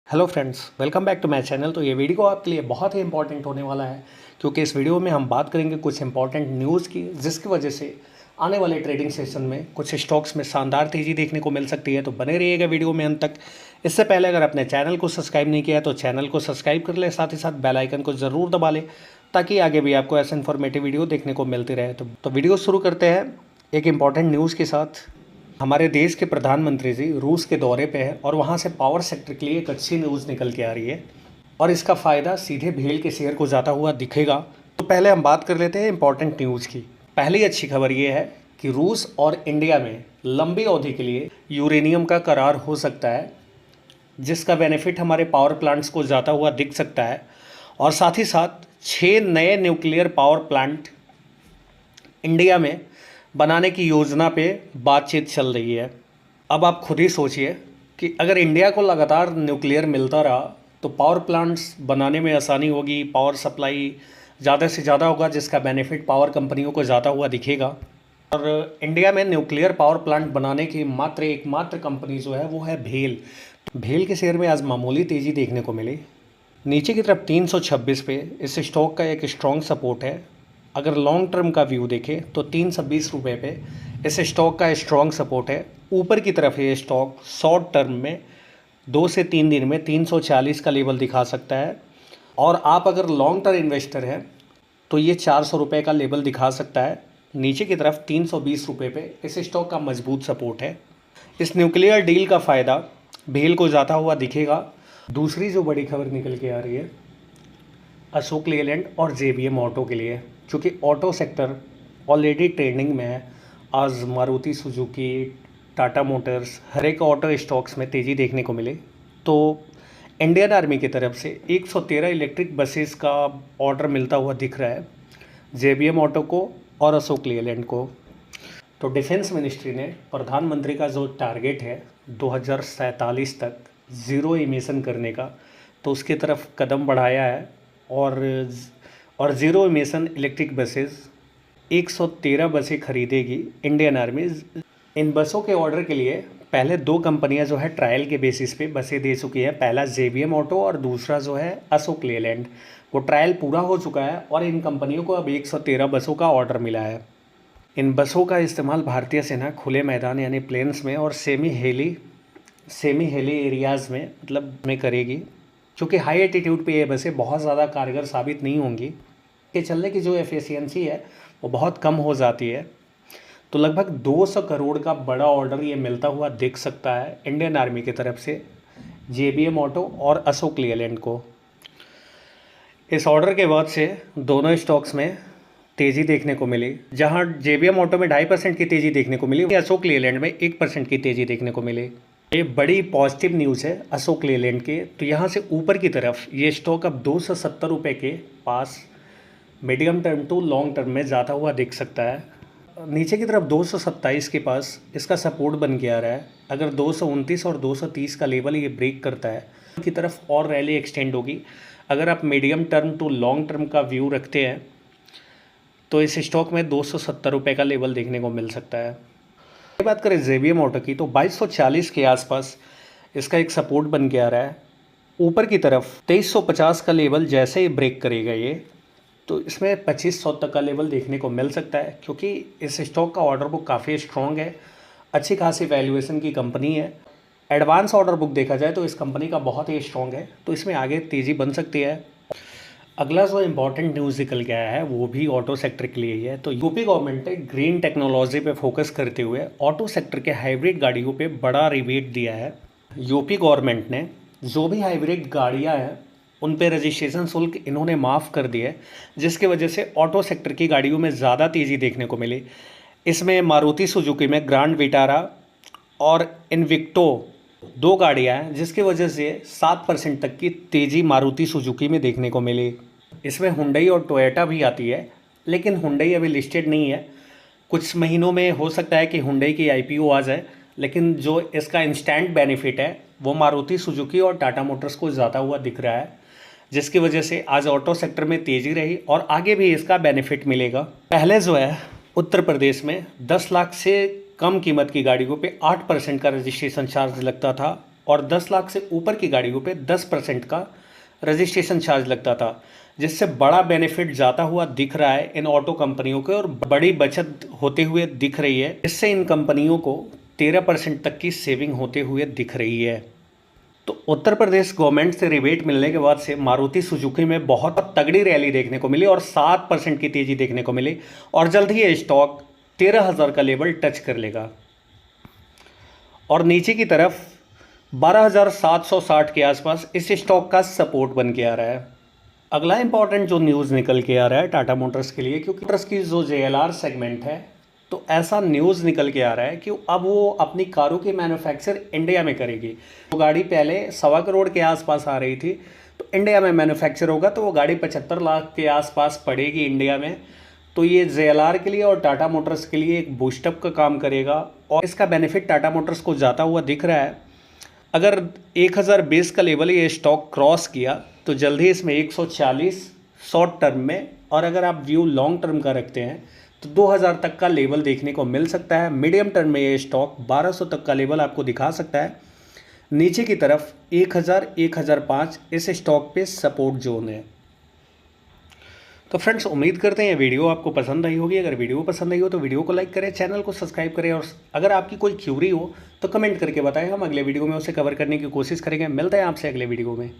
Hello friends, welcome back to my channel. तो ये video आपके लिए बहुत ही इंपॉर्टेंट होने वाला है क्योंकि इस वीडियो में हम बात करेंगे कुछ इंपॉर्टेंट न्यूज़ की, जिसकी वजह से आने वाले ट्रेडिंग सेशन में कुछ स्टॉक्स में शानदार तेज़ी देखने को मिल सकती है। तो बने रहिएगा वीडियो में अंत तक। इससे पहले अगर अपने चैनल को सब्सक्राइब नहीं किया है तो चैनल को सब्सक्राइब कर ले, साथ ही साथ बेल आइकन को ज़रूर दबा ले ताकि आगे भी आपको ऐसे इन्फॉर्मेटिव वीडियो देखने को मिलती रहे। तो वीडियो शुरू करते हैं एक इम्पॉर्टेंट न्यूज़ के साथ। हमारे देश के प्रधानमंत्री जी रूस के दौरे पे हैं और वहाँ से पावर सेक्टर के लिए एक अच्छी न्यूज़ निकल के आ रही है और इसका फ़ायदा सीधे भेल के शेयर को जाता हुआ दिखेगा। तो पहले हम बात कर लेते हैं इंपॉर्टेंट न्यूज़ की। पहली अच्छी खबर ये है कि रूस और इंडिया में लंबी अवधि के लिए यूरेनियम का करार हो सकता है, जिसका बेनिफिट हमारे पावर प्लांट्स को जाता हुआ दिख सकता है। और साथ ही साथ 6 नए न्यूक्लियर पावर प्लांट इंडिया में बनाने की योजना पे बातचीत चल रही है। अब आप खुद ही सोचिए कि अगर इंडिया को लगातार न्यूक्लियर मिलता रहा तो पावर प्लांट्स बनाने में आसानी होगी, पावर सप्लाई ज़्यादा से ज़्यादा होगा, जिसका बेनिफिट पावर कंपनियों को जाता हुआ दिखेगा। और इंडिया में न्यूक्लियर पावर प्लांट बनाने की एकमात्र कंपनी जो है वो है भेल। भेल के शेयर में आज मामूली तेज़ी देखने को मिली, नीचे की तरफ 326 पे इस स्टॉक का एक स्ट्रॉन्ग सपोर्ट है। अगर लॉन्ग टर्म का व्यू देखें तो 320 रुपये पे इस स्टॉक का स्ट्रॉन्ग सपोर्ट है। ऊपर की तरफ ये स्टॉक शॉर्ट टर्म में 2 से 3 दिन में 340 का लेवल दिखा सकता है। और आप अगर लॉन्ग टर्म इन्वेस्टर हैं तो ये 400 रुपये का लेवल दिखा सकता है। नीचे की तरफ 320 रुपये पे इस स्टॉक का मजबूत सपोर्ट है। इस न्यूक्लियर डील का फ़ायदा भेल को जाता हुआ दिखेगा। दूसरी जो बड़ी खबर निकल के आ रही है अशोक लेलैंड और जेबीएम ऑटो के लिए, क्योंकि ऑटो सेक्टर ऑलरेडी ट्रेंडिंग में है। आज मारुति सुजुकी, टाटा मोटर्स, हर एक ऑटो स्टॉक्स में तेज़ी देखने को मिले। तो इंडियन आर्मी की तरफ से 113 इलेक्ट्रिक बसेस का ऑर्डर मिलता हुआ दिख रहा है जेबीएम ऑटो को और अशोक लेलैंड को। तो डिफेंस मिनिस्ट्री ने प्रधानमंत्री का जो टारगेट है 2047 तक ज़ीरो इमिशन करने का, तो उसकी तरफ कदम बढ़ाया है। और ज़ीरो इमिशन इलेक्ट्रिक बसेस 113 बसें खरीदेगी इंडियन आर्मी। इन बसों के ऑर्डर के लिए पहले 2 कंपनियां जो है ट्रायल के बेसिस पे बसें दे चुकी है। पहला जेबीएम ऑटो और दूसरा जो है अशोक लेलैंड। वो ट्रायल पूरा हो चुका है और इन कंपनियों को अब 113 बसों का ऑर्डर मिला है। इन बसों का इस्तेमाल भारतीय सेना खुले मैदान यानी प्लेन्स में और सेमी हेली एरियाज़ में में करेगी, क्योंकि हाई एटीट्यूड पे ये बसें बहुत ज़्यादा कारगर साबित नहीं होंगी। के चलने की जो एफिशिएंसी है वो बहुत कम हो जाती है। तो लगभग 200 करोड़ का बड़ा ऑर्डर ये मिलता हुआ दिख सकता है इंडियन आर्मी की तरफ से जेबीएम ऑटो और अशोक लेलैंड को। इस ऑर्डर के बाद से दोनों स्टॉक्स में तेज़ी देखने को मिली। जहां जेबीएम ऑटो में 2.5% की तेज़ी देखने को मिली, अशोक लेलैंड में 1% की तेज़ी देखने को मिली। ये बड़ी पॉजिटिव न्यूज़ है अशोक लेलैंड के। तो यहाँ से ऊपर की तरफ ये स्टॉक अब 270 रुपये के पास medium term to long term में जाता हुआ दिख सकता है। नीचे की तरफ 227 के पास इसका सपोर्ट बन के आ रहा है। अगर 229 और 230 का लेवल ये ब्रेक करता है की तरफ और रैली एक्सटेंड होगी। अगर आप medium term to long term का व्यू रखते हैं तो इस स्टॉक में 270 रुपये का लेवल देखने को मिल सकता है। बात करें जेबीएम ऑटो की तो 2240 के आसपास इसका एक सपोर्ट बन के आ रहा है। ऊपर की तरफ 2350 का लेवल जैसे ही ब्रेक करेगा ये, तो इसमें 2500 तक का लेवल देखने को मिल सकता है, क्योंकि इस स्टॉक का ऑर्डर बुक काफ़ी स्ट्रॉन्ग है। अच्छी खासी वैल्यूएशन की कंपनी है। एडवांस ऑर्डर बुक देखा जाए तो इस कंपनी का बहुत ही स्ट्रॉन्ग है, तो इसमें आगे तेज़ी बन सकती है। अगला जो इम्पॉर्टेंट न्यूज़ निकल के आया है वो भी ऑटो सेक्टर के लिए ही है। तो यूपी गवर्नमेंट ने ग्रीन टेक्नोलॉजी पे फोकस करते हुए ऑटो सेक्टर के हाइब्रिड गाड़ियों पे बड़ा रिबेट दिया है। यूपी गवर्नमेंट ने जो भी हाइब्रिड गाड़ियां हैं उन पे रजिस्ट्रेशन शुल्क इन्होंने माफ़ कर दिया है, जिसकी वजह से ऑटो सेक्टर की गाड़ियों में ज़्यादा तेज़ी देखने को मिली। इसमें मारुति सुजुकी में ग्रांड विटारा और इन्विक्टो 2 गाड़ियाँ हैं, जिसकी वजह से 7% तक की तेज़ी मारुति सुजुकी में देखने को मिली। इसमें हुंडई और टोयोटा भी आती है, लेकिन हुंडई अभी लिस्टेड नहीं है। कुछ महीनों में हो सकता है कि हुंडई की आईपीओ आ जाए, लेकिन जो इसका इंस्टेंट बेनिफिट है वो मारुति सुजुकी और टाटा मोटर्स को ज़्यादा हुआ दिख रहा है, जिसकी वजह से आज ऑटो सेक्टर में तेज़ी रही और आगे भी इसका बेनिफिट मिलेगा। पहले जो है उत्तर प्रदेश में 10 लाख से कम कीमत की गाड़ियों पे 8% का रजिस्ट्रेशन चार्ज लगता था और 10 लाख से ऊपर की गाड़ियों पे 10% का रजिस्ट्रेशन चार्ज लगता था, जिससे बड़ा बेनिफिट जाता हुआ दिख रहा है इन ऑटो कंपनियों को और बड़ी बचत होते हुए दिख रही है। इससे इन कंपनियों को 13% तक की सेविंग होते हुए दिख रही है। तो उत्तर प्रदेश गवर्नमेंट से रिबेट मिलने के बाद से मारुति सुजुकी में बहुत तगड़ी रैली देखने को मिली और 7% की तेज़ी देखने को मिली और जल्द ही ये स्टॉक 13,000 का लेवल टच कर लेगा और नीचे की तरफ 12,760 के आसपास इस स्टॉक का सपोर्ट बन के आ रहा है। अगला इंपॉर्टेंट जो न्यूज़ निकल के आ रहा है टाटा मोटर्स के लिए, क्योंकि मोटर्स की जो JLR सेगमेंट है, तो ऐसा न्यूज़ निकल के आ रहा है कि अब वो अपनी कारों की मैन्युफैक्चर इंडिया में करेगी। वो गाड़ी पहले 1.25 करोड़ के आसपास आ रही थी, तो इंडिया में मैन्युफैक्चर होगा तो वो गाड़ी 75 लाख के आसपास पड़ेगी इंडिया में। तो ये JLR के लिए और टाटा मोटर्स के लिए एक बूस्टअप का काम करेगा और इसका बेनिफिट टाटा मोटर्स को जाता हुआ दिख रहा है। अगर 1020 का लेवल ये स्टॉक क्रॉस किया तो जल्द ही इसमें 140 शॉर्ट टर्म में, और अगर आप व्यू लॉन्ग टर्म का रखते हैं तो 2000 तक का लेवल देखने को मिल सकता है। मीडियम टर्म में ये स्टॉक 1200 तक का लेवल आपको दिखा सकता है। नीचे की तरफ 1000 1005 इस स्टॉक पे सपोर्ट जोन है। तो फ्रेंड्स, उम्मीद करते हैं ये वीडियो आपको पसंद आई होगी। अगर वीडियो पसंद आई हो तो वीडियो को लाइक करें, चैनल को सब्सक्राइब करें और अगर आपकी कोई क्यूरी हो तो कमेंट करके बताएं, हम अगले वीडियो में उसे कवर करने की कोशिश करेंगे। मिलते हैं आपसे अगले वीडियो में।